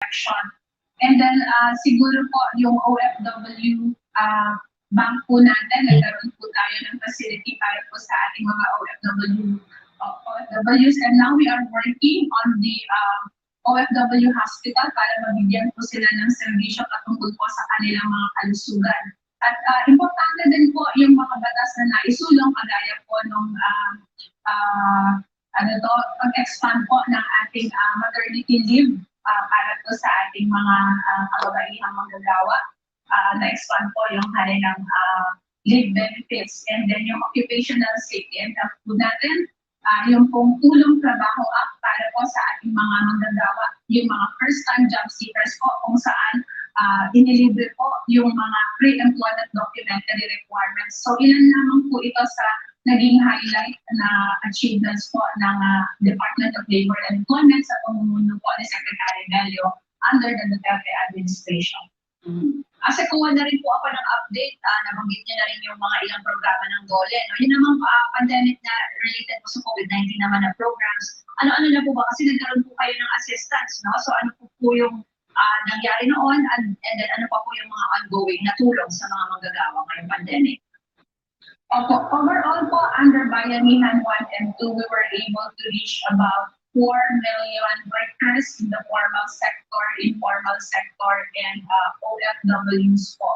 action. And then siguro po yung OFW bank po natin, nagkaroon po tayo ng facility para po sa ating mga OFWs, and now we are working on the OFW hospital para mabigyan po sila ng serbisyo patungkol po sa kanilang mga kalusugan. At importante din po yung mga batas na naisulong kagaya po nung pag-expand po ng ating maternity leave para po sa ating mga kababaihang manggagawa. Na-expand po yung kanilang leave benefits, and then yung occupational safety and health po natin, yung pong tulong trabaho para po sa ating mga manggagawa, yung mga first-time job seekers po kung saan inilibre po yung mga pre-employment documentary requirements. So ilan lamang po ito sa naging highlight na achievements po ng Department of Labor and Employment sa pamumuno po ni Secretary Bello under the Duterte administration. Kasi kuha na rin po ako ng update, nabanggit niya na rin yung mga ilang programa ng DOLE. No? Yun namang pandemic na related po sa COVID-19 naman na programs. Ano-ano na po ba? Kasi nagkaroon po kayo ng assistance. No? So ano po yung nangyari noon, and then ano pa po yung mga ongoing na tulong sa mga manggagawa ngayong pandemic? Opo, overall po, under Bayanihan 1 and 2, we were able to reach about 4 million workers in the formal sector, informal sector, and OFWs po.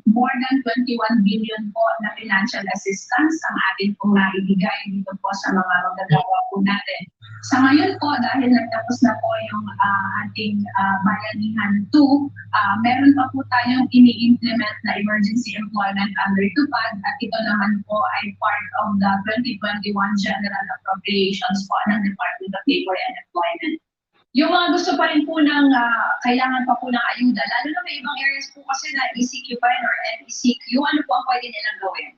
More than 21 billion po na financial assistance ang atin pong naibigay dito po sa mga manggagawa po natin. Sa ngayon po, dahil nagtapos na po yung ating Bayanihan 2, meron pa po tayong ini-implement na emergency employment under TUPAD, at ito naman po ay part of the 2021 General Appropriations po ng Department of Labor and Employment. Yung mga gusto pa rin po ng kailangan pa po ng ayuda, lalo na may ibang areas po kasi na ECQ pa rin or NECQ, ano po ang pwede nilang gawin?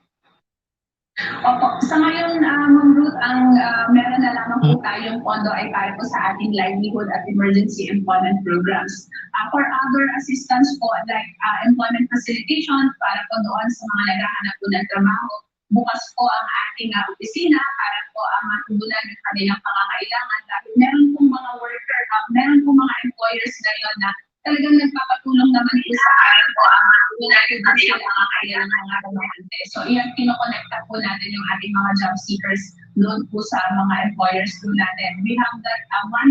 Opo, sa ngayon, Ma'am Ruth, ang meron na lamang po tayong pondo ay para po sa ating livelihood at emergency employment programs. For other assistance po, like employment facilitation, para po doon sa mga naghahanap po ng trabaho, bukas po ang ating opisina para po matugunan ng kanilang pangangailangan. Dahil meron pong mga worker, meron pong mga employers ngayon na talagang nagpapatulong naman po sa atin po ang matugunan din sila ang kanilang mga trabahante. So iyan, kinokonekta po natin yung ating mga job seekers doon po sa mga employers po natin. We have that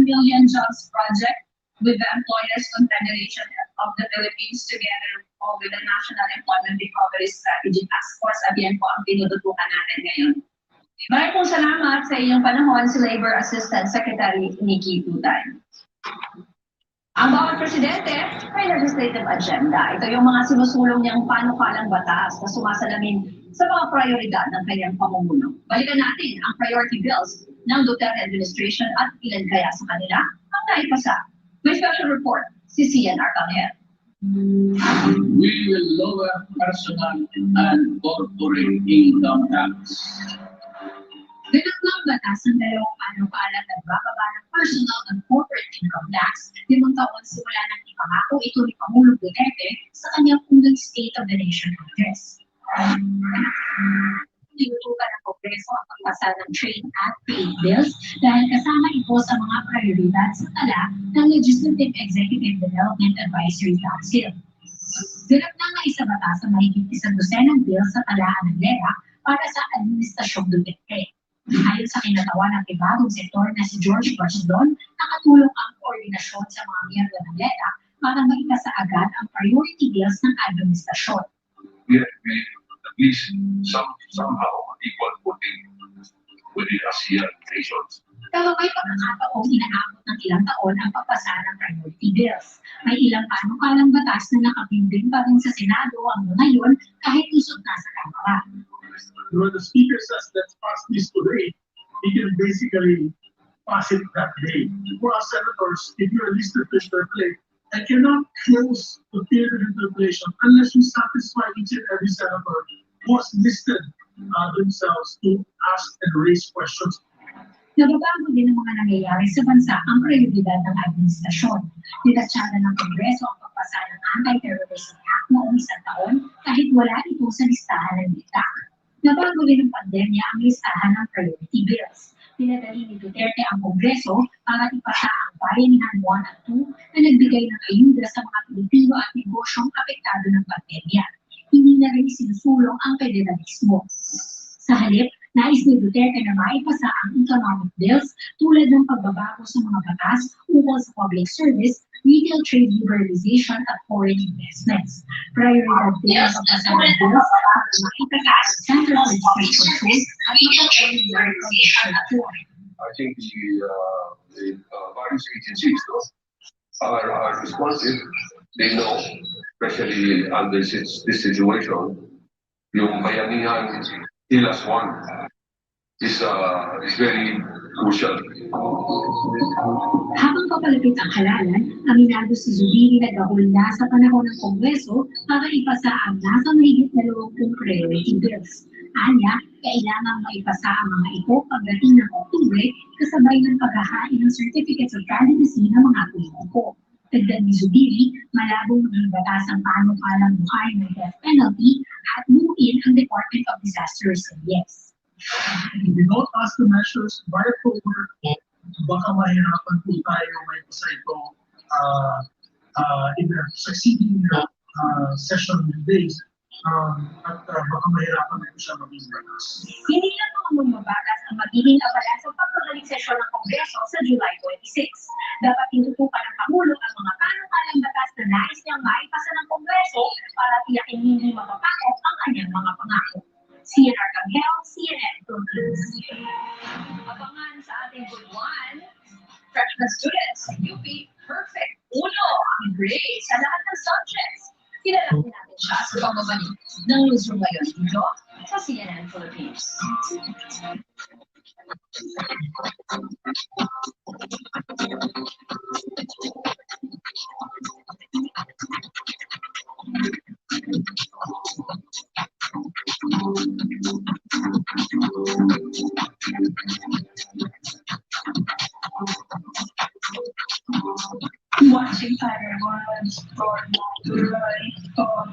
1 million jobs project with the Employers Confederation of the Philippines together with the National Employment Recovery Strategy Task Force. Yan po ang tinututukan natin ngayon. Maraming pong salamat sa iyong panahon, si Labor Assistant Secretary Nikki Tutay. Ang bawat presidente may legislative agenda. Ito yung mga sinusulong niyang panukalang batas na sumasalamin sa mga prioridad ng kanyang pamumuno. Balikan natin ang priority bills ng Duterte administration at ilan kaya sa kanila ang naipasa. May special report, si Cian Arcangel. We will lower personal and corporate income tax. Binaklang batas ng dalawang panukalang nagbababa ng personal and corporate income tax 5 taon simula ng ipangako ito ni Pangulong Duterte sa kanyang unang State of the Nation Address. Tinutukan ng Kongreso ang pagpasa ng Trade Act Trade Bills dahil kasama ito sa mga prioridad sa tala ng Legislative Executive Development Advisory Council. Ganap na nga isabata sa mahigit 100 bills sa talaan ng LERA para sa Administrasyong Duterte. Ayon sa kinatawa ng ibagong sektor na si George Bachelon, nakatulong ang koordinasyon sa mga miyembro ng LERA para maipasa agad ang priority bills ng administrasyon. We have made at least somehow equal footing with the ASEAN nations. Pero may pagkakataong inaabot ng ilang taon ang pagpasa ng priority bills. May ilang panukalang batas na nakapimbing pa rin sa Senado hanggang ngayon kahit usot na sa Kamara. When the speaker says let's pass this today, he can basically pass it that day. For us senators, if you're a listed interplay, I cannot close the period of interpellation unless we satisfy each and every senator who has listed themselves to ask and raise questions. Nababago din ang mga nangyayari sa bansa ang prioridad ng administrasyon. Nilatsada ng Kongreso ang pagpasa ng Anti-Terrorism Act noong 1 taon kahit wala ito sa listahan ng DITAC. Nabago din ng pandemya ang listahan ng priority bills. Pinadali ni Duterte ang Kongreso para ipasa ang Bayanihan 1 at 2 na nagbigay ng ayuda sa mga Pilipino at negosyong apektado ng pandemya. Hindi na rin sinusulong ang federalismo. Sa halip, nais ni Duterte na maipasa ang economic bills tulad ng pagbabago sa mga batas ukol sa public service, retail trade liberalization at foreign investments. Prioridad din ang pagpasa ng bills para maipasa ang Center for Disease Control at magkaroon ng infrastructure. I think the various agencies are responsive. They know, especially under this situation, yung bayanihan Hilas 1 is very crucial. Habang papalapit ang halalan, aminado si Zubiri na gahol na sa panahon ng Kongreso para ipasa ang nasa mahigit 20 priority bills. Anya, kailangan maipasa ang mga ito pagdating ng Oktubre kasabay ng paghahain ng certificates of candidacy ng mga politiko. Dagdag ni Zubiri, malabong maging batas ang panukalang buhay ng death penalty at buuin ang Department of Disaster Resilience. If we don't pass the measures by October, baka mahirapan po tayo may pasa ito in the succeeding session days at baka mahirapan po siya maging batas. Hindi lang mga mababatas ang magiging abala sa pagbabalik sesyon ng Kongreso sa July 26. Dapat tinutukan ng Pangulo ang mga panukalang batas na nais niyang maipasa ng Kongreso para tiyakin hindi mapapakot ang kanyang mga pangako. CNR Camille, CNN Philippines. Abangan sa ating good one. Freshman students, UP, perfect. Uno ang grade sa lahat ng subjects. Kinalaki natin siya sa pamabalik ng newsroom ngayon dito sa CNN Philippines. Watching Tiger Woods, Lord Roy,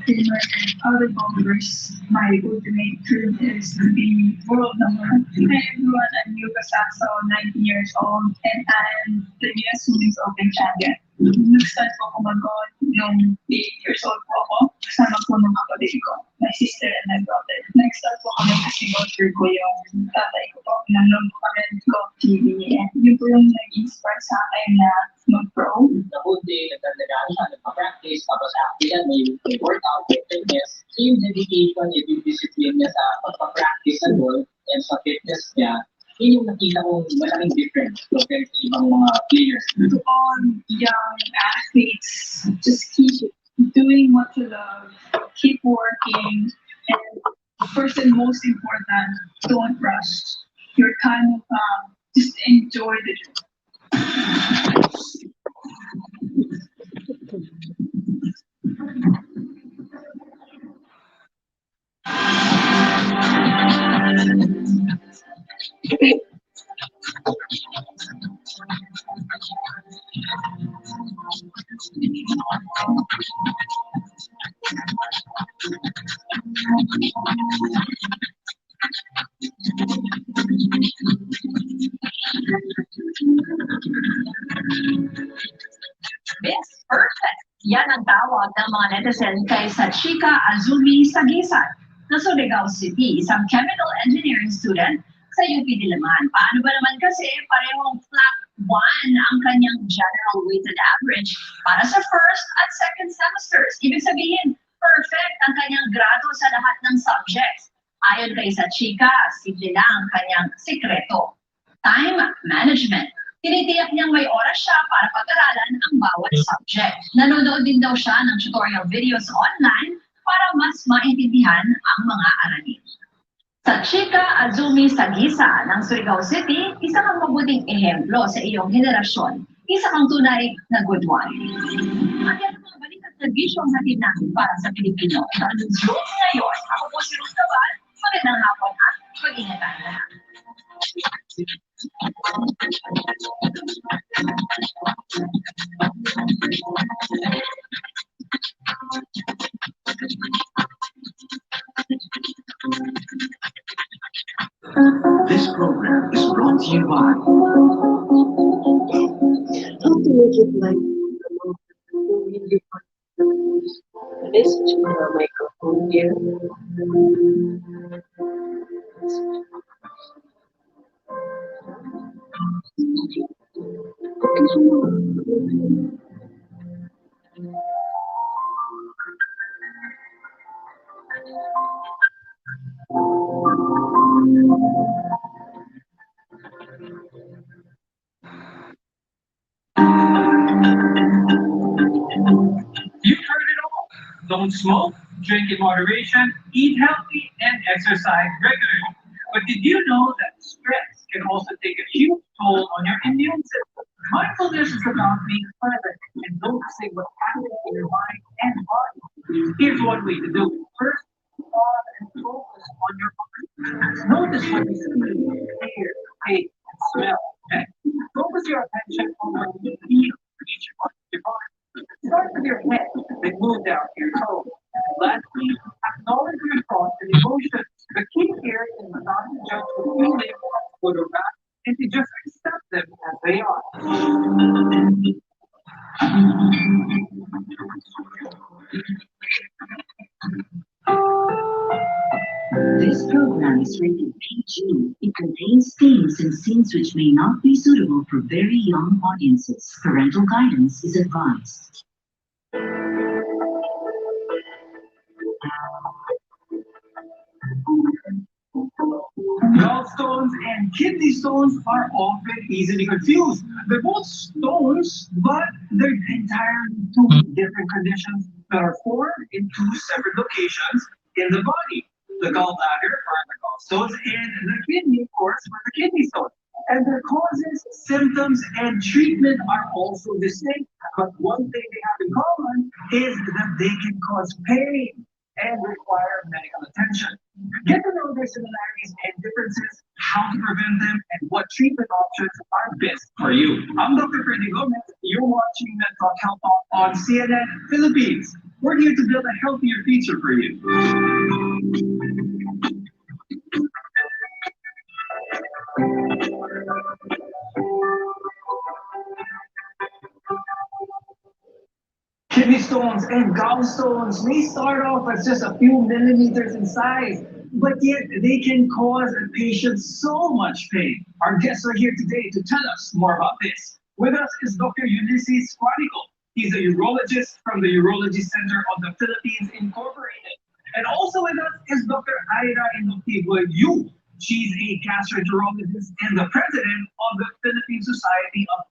Taylor, and other bowlers, my ultimate dream is to be world number one. Hi everyone, I'm Yuka Saxo, 19 years old, and I'm the US Women's Open champion. Nag-start po ako mag-golf nung 8 years old po ako, kasama po ng kapatid ko, my sister and my brother. Nag-start po kami kasi go-through ko yung tatay ko po. Nanonood po kami ng Golf TV, and yun po yung nag-inspire sa akin na mag-pro. The whole day, nagdadagaan siya, nagpa-practice, tapos after that, may workout, may fitness. So yung dedication, yung discipline niya sa pagpa-practice sa golf and sa fitness niya, yun yung nakita kong malaking difference compared sa ibang mga players. To all young athletes, just keep doing what you love, keep working, and first and most important, don't rush. Your time will come. Just enjoy the journey. Yes, perfect. Yan ang tawag ng mga netizen kay Sachika Azumi Sagisan na Surigao City, isang chemical engineering student sa UP Diliman. Paano ba naman kasi parehong flat 1 ang kanyang general weighted average para sa first at second semesters. Ibig sabihin, perfect ang kanyang grado sa lahat ng subjects. Ayon kay Sachika, simple lang ang kanyang sikreto. Time management. Tinitiyak niyang may oras siya para pag-aralan ang bawat subject. Nanonood din daw siya ng tutorial videos online para mas maintindihan ang mga aralin. Sachika Azumi Sagisa ng Surigao City, isa kang mabuting ehemplo sa iyong henerasyon. Isa kang tunay na good one. At yan ang mga balikat na visyong natin natin para sa Pilipino. Sa newsroom ngayon, ako po si Ruth Cabal. Magandang hapon at mag-ingatan lahat. This program is brought to you are. How to make it like really fun. Let's check the microphone here. You've heard it all. Don't smoke, drink in moderation, eat healthy, and exercise regularly. But did you know that stress can also take a huge toll on your immune system? Mindfulness is about being present and noticing what's happening in your mind and body. Here's one way to do it. First, pause and focus on your body. Notice what you see, hear, taste, and smell. Okay? Focus your attention on what you feel in each part of your body. Start with your head, then move down to your toes. Lastly, acknowledge your thoughts and emotions. The key here is not to judge the feelings, good or bad, and to just accept them as they are. This program is rated PG. It contains themes and scenes which may not be suitable for very young audiences. Parental guidance is advised. Gallstones and kidney stones are often easily confused. They're both stones, but they're entirely two different conditions that are formed in two separate locations in the body. The gallbladder for the gallstones and the kidney, of course, for the kidney stones. And their causes, symptoms, and treatment are also distinct. But one thing they have in common is that they can cause pain and require medical attention. Get to know their similarities and differences, how to prevent them, and what treatment options are best for you. I'm Dr. Freddy Gomez. You're watching Talk Health on CNN Philippines. We're here to build a healthier future for you. Kidney stones and gallstones may start off as just a few millimeters in size, but yet they can cause a patient so much pain. Our guests are here today to tell us more about this. With us is Dr. Ulysses Quadico. He's a urologist from the Urology Center of the Philippines Incorporated. And also with us is Dr. Ira Inductivo Yu. She's a gastroenterologist and the president of the Philippine Society of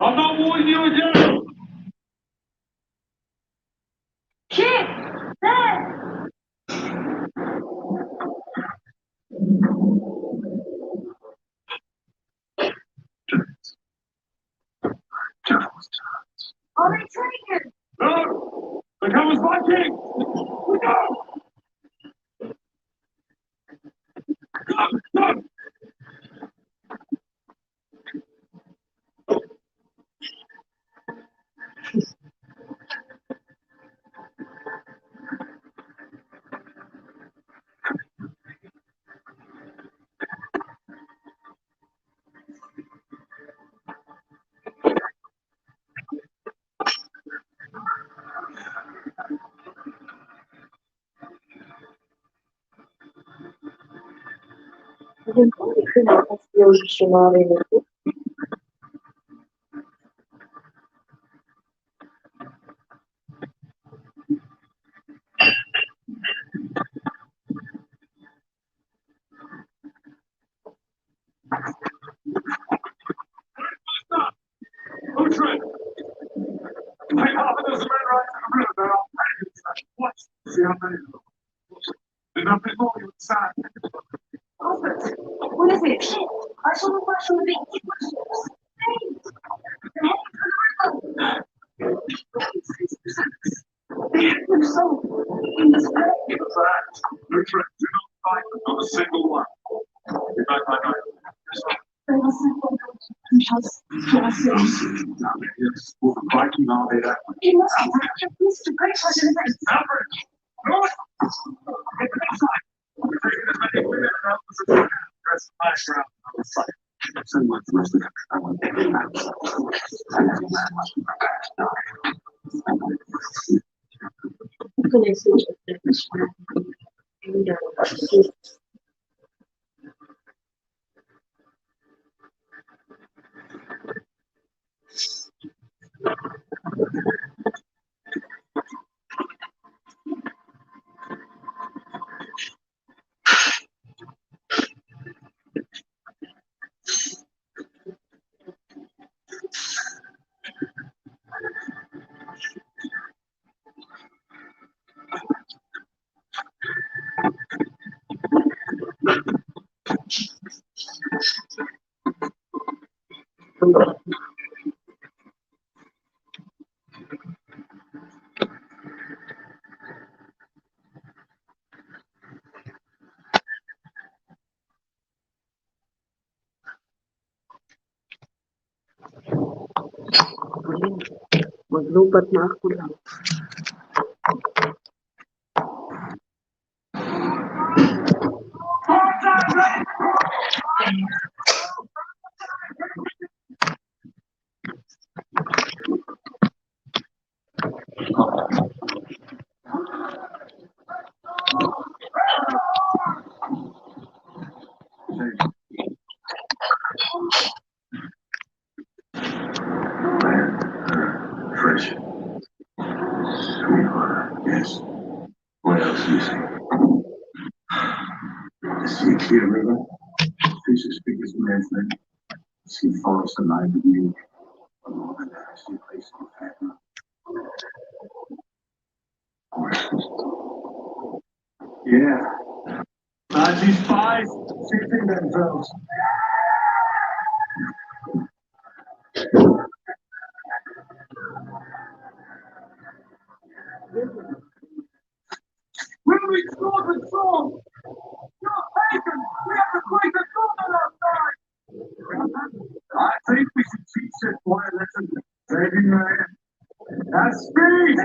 I'm not warning you again. Shit! There! All right, training! No! The gun was watching! No! No! Ayun po, pinakas yung dictionary nito. Stop! Who's right? My office is right. Robert, what is it? I saw the flash on the beach. Hey, the head they have them sold in this way. In fact, Lutheran do not fight on a single one. They will simply go to just classes. Yes, well, fighting all day that way. It must be that this is a great question. Average! No! Get the next side! We're taking as many women around as we can. That's the nice round on the side. So much the rest of the country. I want every man. And every man must be prepared to die. Can I see this one? And, maglubat na ako lang. Fresh. Yes. What else do you see? I see a clear river, fish as big as man's leg. I see forest alive with you. But more than that, I see a place called Fatma. Yeah. Nazi spies shooting themselves. When we score the song, you're taken. We have to quit the song outside. I think we should teach this boy a lesson. Saving man. That's speed.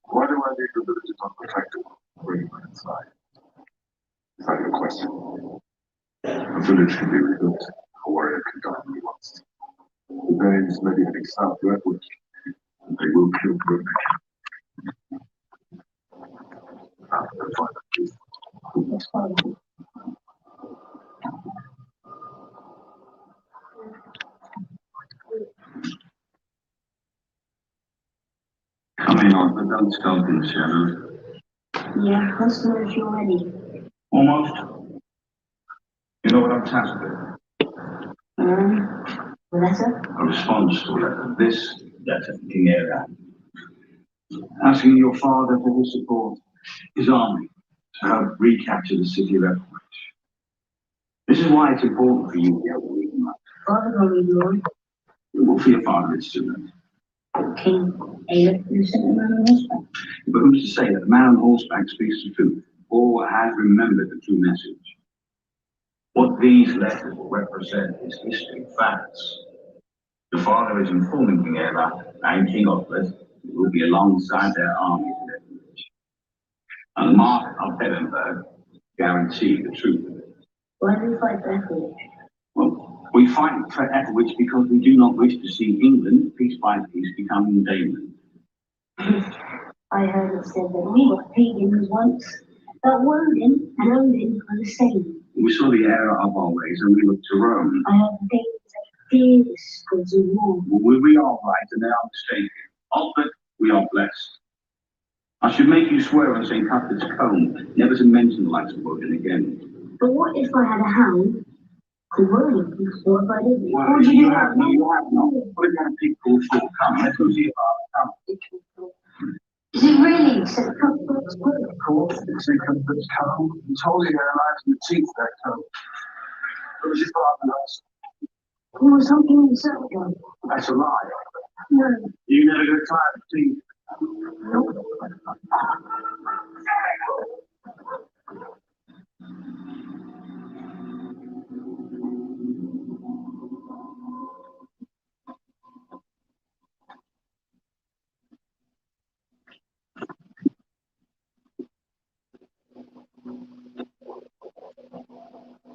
Why do I need the villages unprotected? Bring them inside. Is that your question? A village can be rebuilt. A warrior can die when he wants to. The Danes may be heading south to Edward, and they will kill Bruno. Now, they'll find that truth. That's fine. Coming on, but don't stop in the shadows. Yeah, customers, you're ready. Almost. You know what I'm tasked with? Letter? A response to a letter. This letter, King Era. Asking your father for his support, his army, to help recapture the city of Edward. This is why it's important for you to be able to read and write. Father, are we going? Well, for your father, it's too late. King Aelith, you sent him on horseback. But who's to say that the man on horseback speaks the truth, or has remembered the true message? What these letters will represent is history, facts. The father is informing King Era and King Othred will be alongside their armies in their village. And the mark of Edinburgh guarantee the truth of it. Why do we fight for Etheridge? Well, we fight for Etheridge because we do not wish to see England, piece by piece, becoming Daneland. I heard it said that we were pagans once, but Woden and Odin are the same. We saw the error of our ways and we looked to Rome. I heard the Danes are fearless because of war. We are right and they are mistaken. Ultimate, we are blessed. I should make you swear on St. Cuthbert's Combe never to mention the likes of Woden again. But what if I had a hound? Could worry before if I didn't. Well, Or do you you have have no, you have not. What if you had people who come? Let's go see about Is it really St. Cuthbert's Combe? Of course, it's St. Cuthbert's Combe. It's holy their lives in the teeth of that combe. What was your father last? There was something inside them. That's a lie. No. You never got tired of teeth. Nope.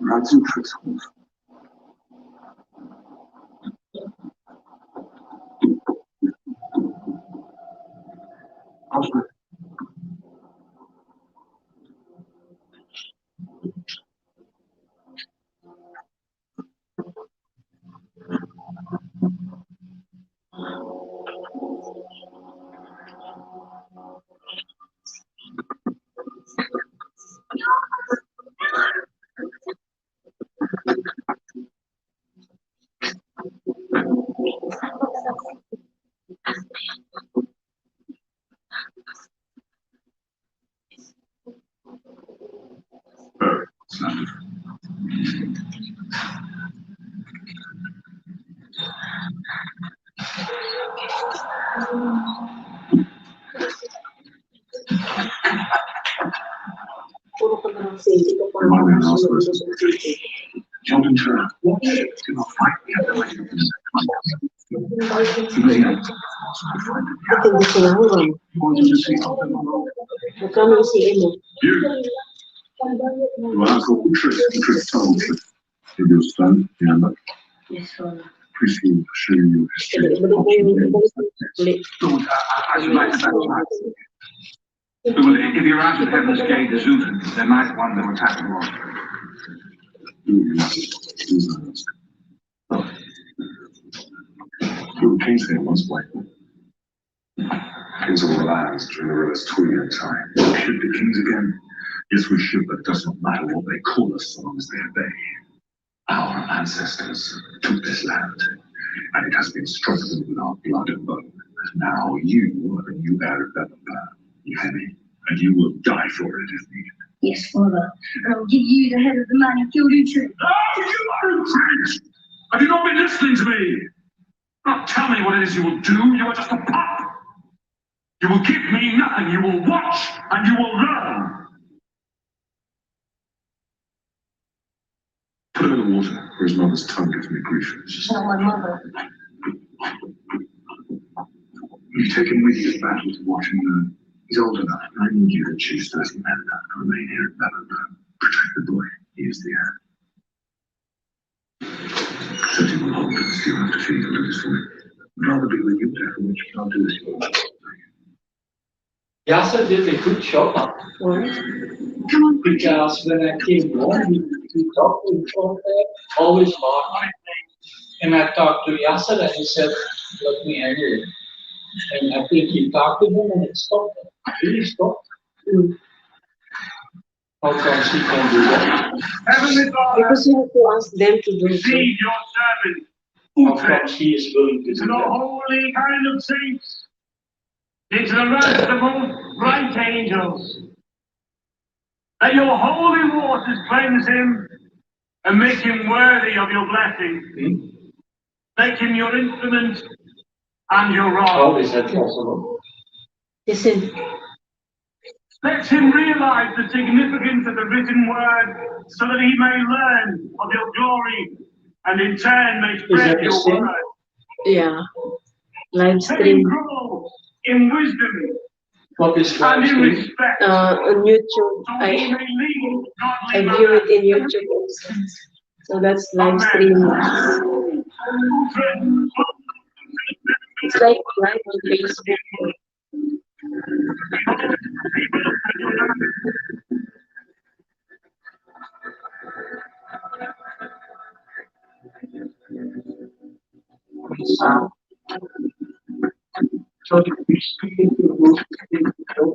Rats and tristles. Osmond. Puro ka na lang sa hindi ka pa Remind me of naman those words. Children turn. What? Do not fight the other way. They don't. Ito hindi sinahuran. You wanted to see how they were. Magkano isiin mo? You. Your uncle Uhtred told that if your son, Yama, Yes, Father. presumed to show you history of Ibalik mo ulit. George, I should like to back you up. Well, if you're out of Heaven's Gate, the Zultan, they might wonder what's happened wrong. We were kings here once, Blake. Kings of all lands during the river's 2-year time. We should be kings again. Yes, we should, but it does not matter what they call us so long as they obey. Our ancestors took this land, and it has been strengthened with our blood and bone. And now you are the new heir of that land. You hear me? And you will die for it if needed. Yes, Father. And I'll give you the head of the man who killed Uhtred. Oh, you are Uhtred! Have you not been listening to me? Not tell me what it is you will do. You are just a pup. You will give me nothing. You will watch and you will learn. Put him in the water, or his mother's tongue gives me grief. She's not my mother. You take him with you to battle to watch him learn. He's old enough. I need you to choose 30 men to remain here at Babylon. Protect the boy. He is the heir. 30 will hold us. You have to feed and do this for me. I'd rather be with you, Dad, which you can't do this. Yasser did a good job What? Come on, because when I came home, we talked with him always laughing. And I talked to Yasser and he said, let me hear it. And I think he talked to him and it stopped him. It really stopped. How come he can do that? Heavenly Father, Because you have to ask them to do so. feed your servant, How Uhtred, come he is willing to to do the that? holy kind of saints, into the ranks of the most bright angels. Let your holy waters cleanse him and make him worthy of your blessing. Make him your instrument and your How rod. is that possible? Listen, Let him realize the significance of the written word so that he may learn of your glory and in turn may that spread the your same? word. yeah. Live Let him stream grow in wisdom What is and in life? respect on YouTube. so he may lead I godly view lives. it in YouTube also. So that's live stream. It's like live on Facebook. So speaking to those people.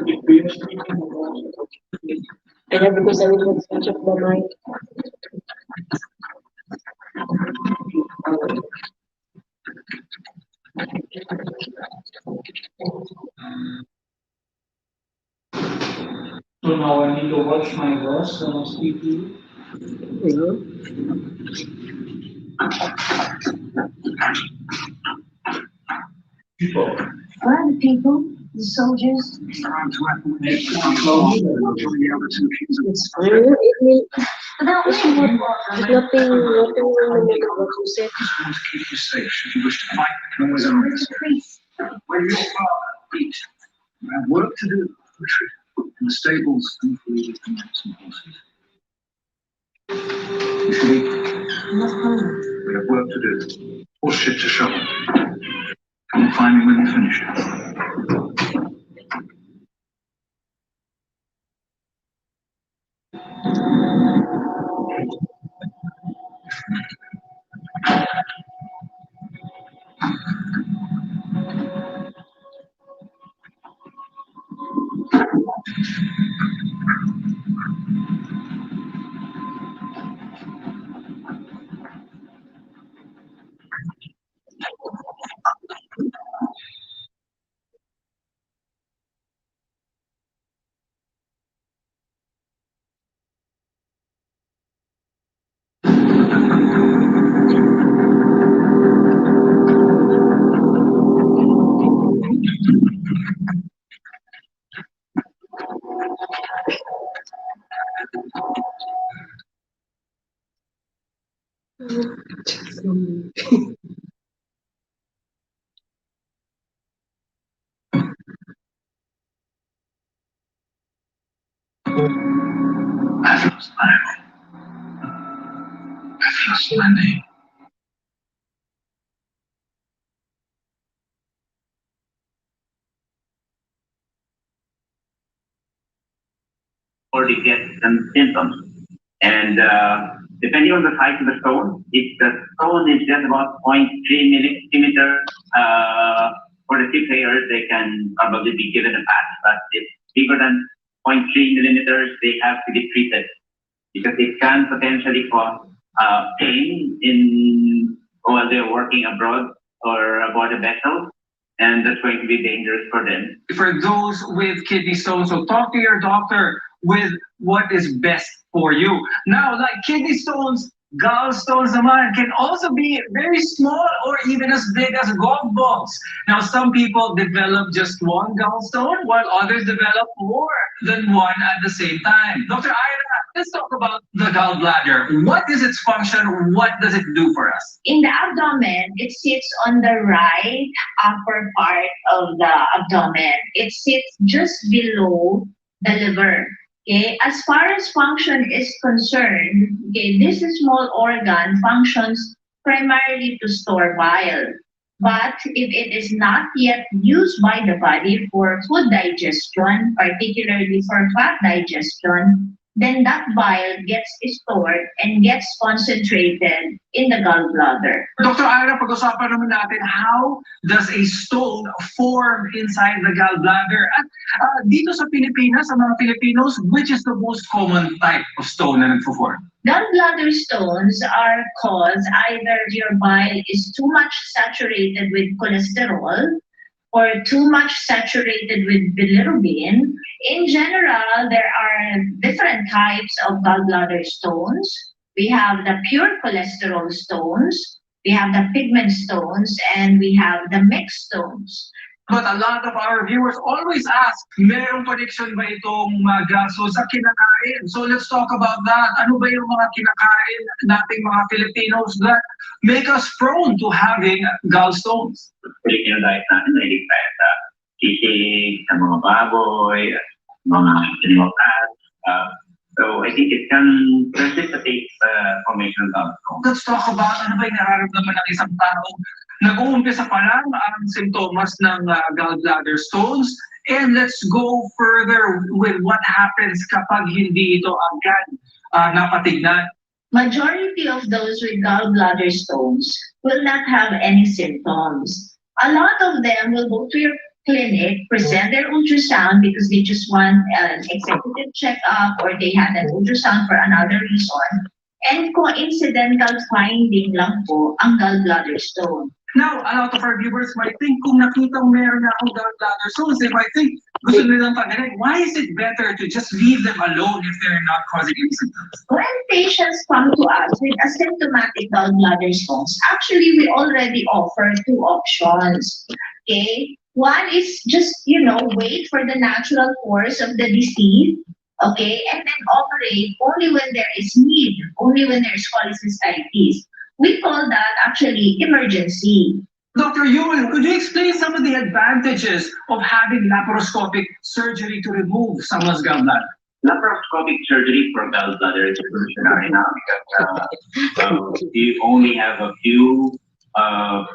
If we are speaking about And because I will have such of the mind. So now I need to watch my voice when I speak to you. People. Where are the people? The soldiers? It's fine. It means there's nothing wrong with what you said. To keep you safe. Should you wish to fight, you can always ask. When your father eat, you have work to do. In the stables, thankfully, we can get some horses. You should eat. We have work to do. Horse shit to shovel. Come and find me when you finish. I've lost my home. I've lost my name. Already get some symptoms. And depending on the size of the stone, if the stone is just about 0.3 millimeter for the sick players, they can probably be given a pass. But if bigger than 0.3 millimeters, they have to be treated because it can potentially cause pain while they're working abroad or aboard a vessel. And that's going to be dangerous for them. For those with kidney stones, so talk to your doctor with what is best for you. Now, like kidney stones, gallstones naman can also be very small or even as big as golf balls. Now, some people develop just one gallstone while others develop more than one at the same time. Dr. Ira, let's talk about the gallbladder. What is its function? What does it do for us? In the abdomen, it sits on the right upper part of the abdomen. It sits just below the liver. Okay, as far as function is concerned, okay, this small organ functions primarily to store bile. But if it is not yet used by the body for food digestion, particularly for fat digestion, then that bile gets stored and gets concentrated in the gallbladder. Dr. Ira, pag-usapan naman natin how does a stone form inside the gallbladder? At dito sa Pilipinas, sa mga Filipinos, which is the most common type of stone na nagpo-form? Gallbladder stones are caused either your bile is too much saturated with cholesterol or too much saturated with bilirubin. In general, there are different types of gallbladder stones. We have the pure cholesterol stones, we have the pigment stones, and we have the mixed stones. But a lot of our viewers always ask, merong connection ba itong gaso sa kinakain? So let's talk about that. Ano ba yung mga kinakain nating mga Filipinos that make us prone to having gallstones? Filipino diet natin mahilig tayo sa sisig, sa mga baboy, mga animal fats. So I think it can precipitate formation of gallstones. Let's talk about ano ba yung nararamdaman ng isang tao. Nag-uumpisa pa lang ang simptomas ng gallbladder stones. And let's go further with what happens kapag hindi ito agad napatignan. Majority of those with gallbladder stones will not have any symptoms. A lot of them will go to your clinic, present their ultrasound because they just want an executive checkup or they had an ultrasound for another reason. And coincidental finding lang po ang gallbladder stone. Now, a lot of our viewers might think, kung nakitang meron na akong gallbladder stones, they might think, gusto nilang pagaling, why is it better to just leave them alone if they're not causing any symptoms? When patients come to us with asymptomatic gallbladder stones, actually we already offer two options. Okay? One is just, wait for the natural course of the disease, okay, and then operate only when there is need, only when there is cholecystitis. We call that actually emergency. Dr. Yul, could you explain some of the advantages of having laparoscopic surgery to remove someone's gallbladder? Laparoscopic surgery for gallbladder is revolutionary now because you only have a few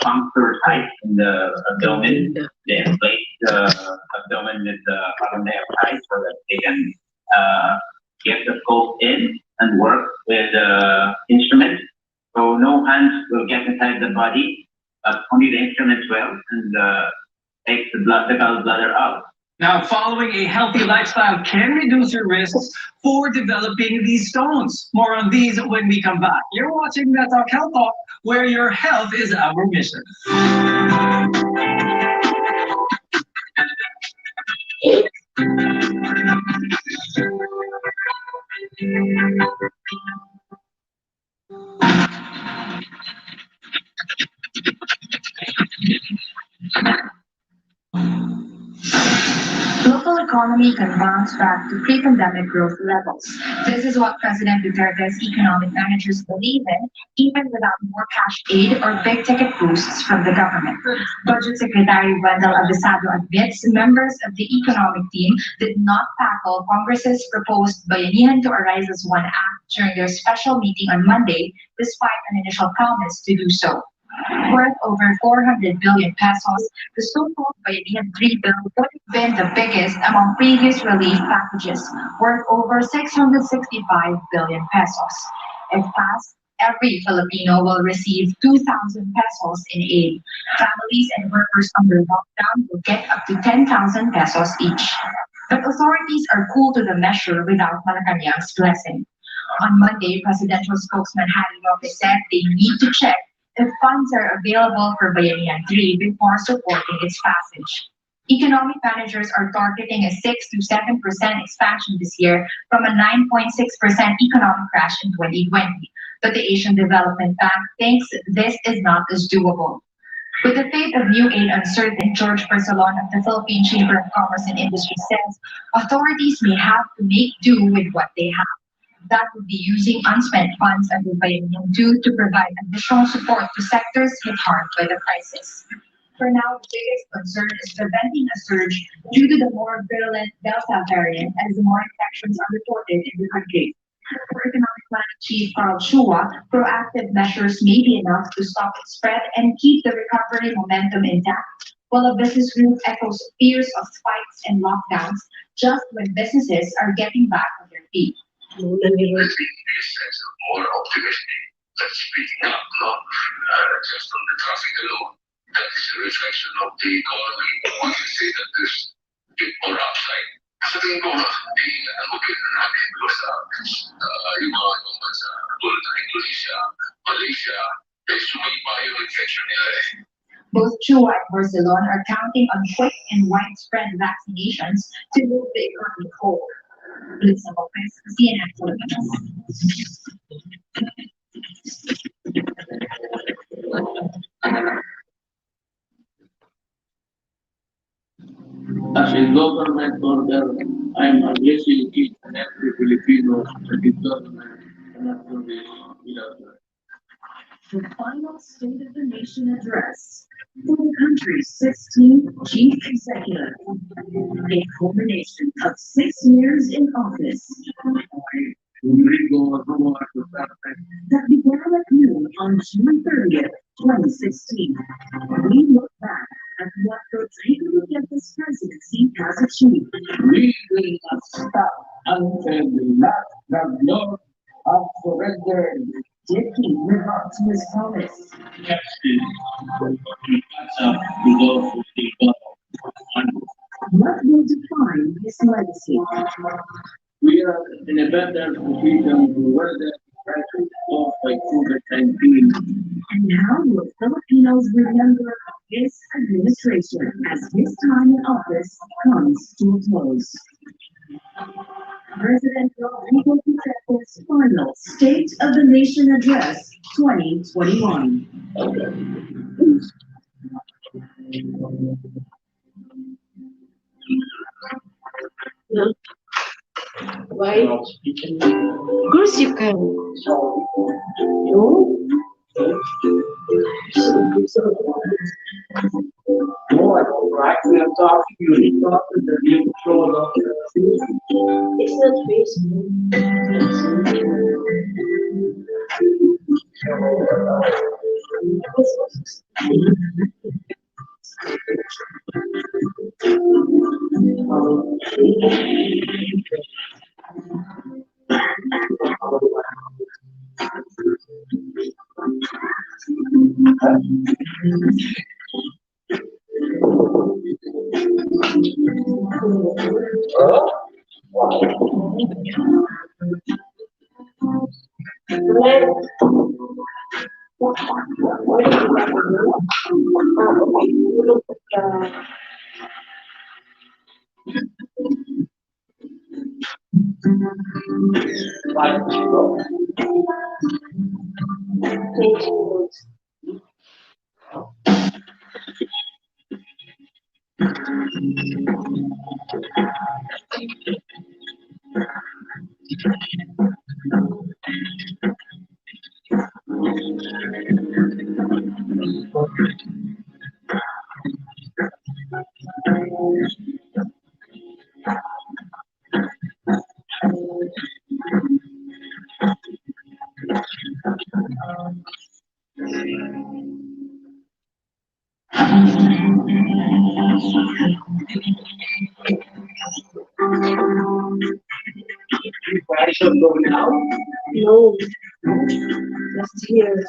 puncture sites in the abdomen. They inflate the abdomen with carbon dioxide so that they can get the scope in and work with the instrument. So no hands will get inside the body, only the instrument will, and takes the gallbladder out. Now, following a healthy lifestyle can reduce your risks for developing these stones. More on these when we come back. You're watching Net Talk Health Talk, where your health is our mission. Local economy can bounce back to pre-pandemic growth levels. This is what President Duterte's economic managers believe in, even without more cash aid or big-ticket boosts from the government. Budget Secretary Wendell Abisado admits members of the economic team did not tackle Congress's proposed Bayanihan to Arise as One Act during their special meeting on Monday, despite an initial promise to do so. Worth over 400 billion pesos, the so-called Bayanihan 3 bill would have been the biggest among previous relief packages, worth over 665 billion pesos. If passed, every Filipino will receive 2,000 pesos in aid. Families and workers under lockdown will get up to 10,000 pesos each. But authorities are cool to the measure without Malacanang's blessing. On Monday, presidential spokesman Harry Roque said they need to check if funds are available for Bayanihan 3 before supporting its passage. Economic managers are targeting a 6 to 7% expansion this year from a 9.6% economic crash in 2020. But the Asian Development Bank thinks this is not as doable. With the fate of new aid uncertain, George Persalon of the Philippine Chamber of Commerce and Industry says authorities may have to make do with what they have. That would be using unspent funds under Bayanihan 2 to provide additional support to sectors hit hard by the crisis. For now, the biggest concern is preventing a surge due to the more virulent Delta variant as more infections are reported in the country. For Economic Planning Chief Carl Chua, proactive measures may be enough to stop its spread and keep the recovery momentum intact, while a business group echoes fears of spikes and lockdowns just when businesses are getting back on their feet. I think this sense of more optimistic than speaking up, just on the traffic alone. That is a reflection of the economy. One can say that there's a bit more upside. Sa tingin ko, ang gobyerno natin because yung mga ibang bansa, tulad ng Indonesia, Malaysia, sumipa yung infection nila Both Chua and Barcelona are counting on quick and widespread vaccinations to move the economy forward. Lisa Lopez, CNN Philippines. As a government order, I'm addressing each and every Filipino that the government cannot do this without us. The final State of the Nation address for the country's 16th chief executive, a culmination of 6 years in office that began at noon on June 30th, 2016. We look back at what Rodrigo Duterte's presidency has achieved. We will not stop until the last governor has surrendered Did he live up to his promise? What will define his legacy? We are in a better position to weather the crisis caused by COVID-19. And how will Filipinos remember his administration as his time in office comes to a close? President Rodrigo Duterte's final State of the Nation Address 2021. Why? Of course you can. No? No, I don't like we are talking, you talk to the new show of It's not I shall go now. No. Just here.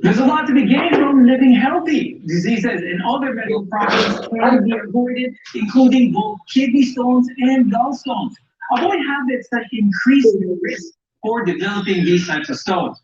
There's a lot to be gained from living healthy. Diseases and other medical problems can be avoided, including both kidney stones and gallstones. Avoid habits that increase the risk for developing these types of stones.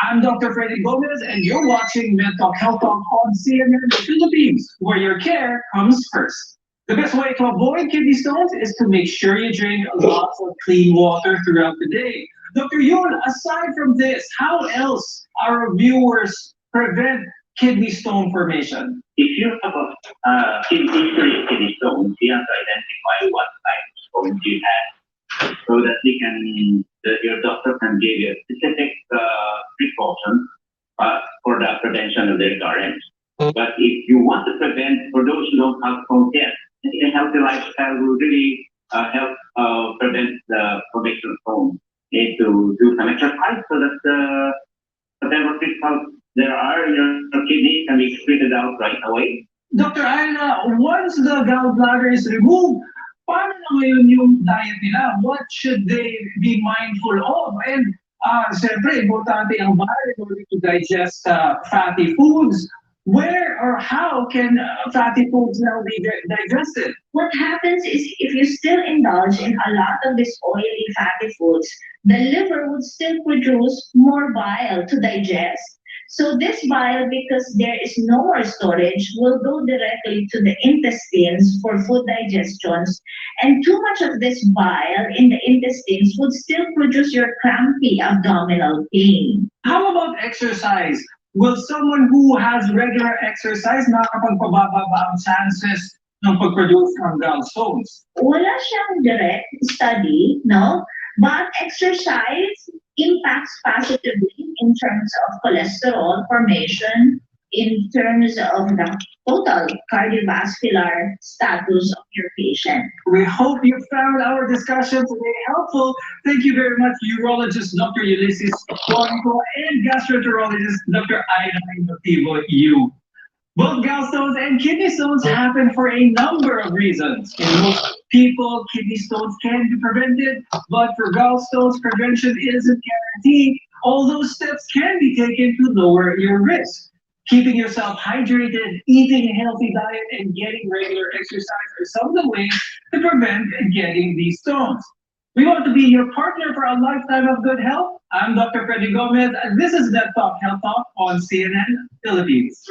I'm Dr. Freddy Gomez, and you're watching Mental Health Talk on CNN Philippines, where your care comes first. The best way to avoid kidney stones is to make sure you drink lots of clean water throughout the day. Dr. Yun, aside from this, how else our viewers prevent kidney stone formation? If you have a history of kidney stones, you have to identify what type of stones you had, so that your doctor can give you a specific precaution for the prevention of the recurrence. But if you want to prevent, for those who don't have stones yet, a healthy lifestyle will really help prevent the formation of stones. You need to do some exercise so that whatever crystals there are in your kidney can be excreted out right away. Dr. Ayla, once the gallbladder is removed, paano na ngayon yung diet nila? What should they be mindful of? And siyempre, importante ang bile in order to digest fatty foods. Where or how can fatty foods now be digested? What happens is if you still indulge in a lot of these oily fatty foods, the liver would still produce more bile to digest. So this bile, because there is no more storage, will go directly to the intestines for food digestions. And too much of this bile in the intestines would still produce your crampy abdominal pain. How about exercise? Will someone who has regular exercise nakakapagpababa ba ang chances ng pag-produce ng gallstones? Wala siyang direct study, no? But exercise impacts positively in terms of cholesterol formation, in terms of the total cardiovascular status of your patient. We hope you found our discussion today helpful. Thank you very much, urologist Dr. Ulysses Juanico and gastroenterologist Dr. Ayla Motivo Yu. Both gallstones and kidney stones happen for a number of reasons. In most people, kidney stones can be prevented, but for gallstones, prevention isn't guaranteed. Although steps can be taken to lower your risk. Keeping yourself hydrated, eating a healthy diet, and getting regular exercise are some of the ways to prevent getting these stones. We want to be your partner for a lifetime of good health. I'm Dr. Freddy Gomez, and this is Vet Talk Health Talk on CNN Philippines.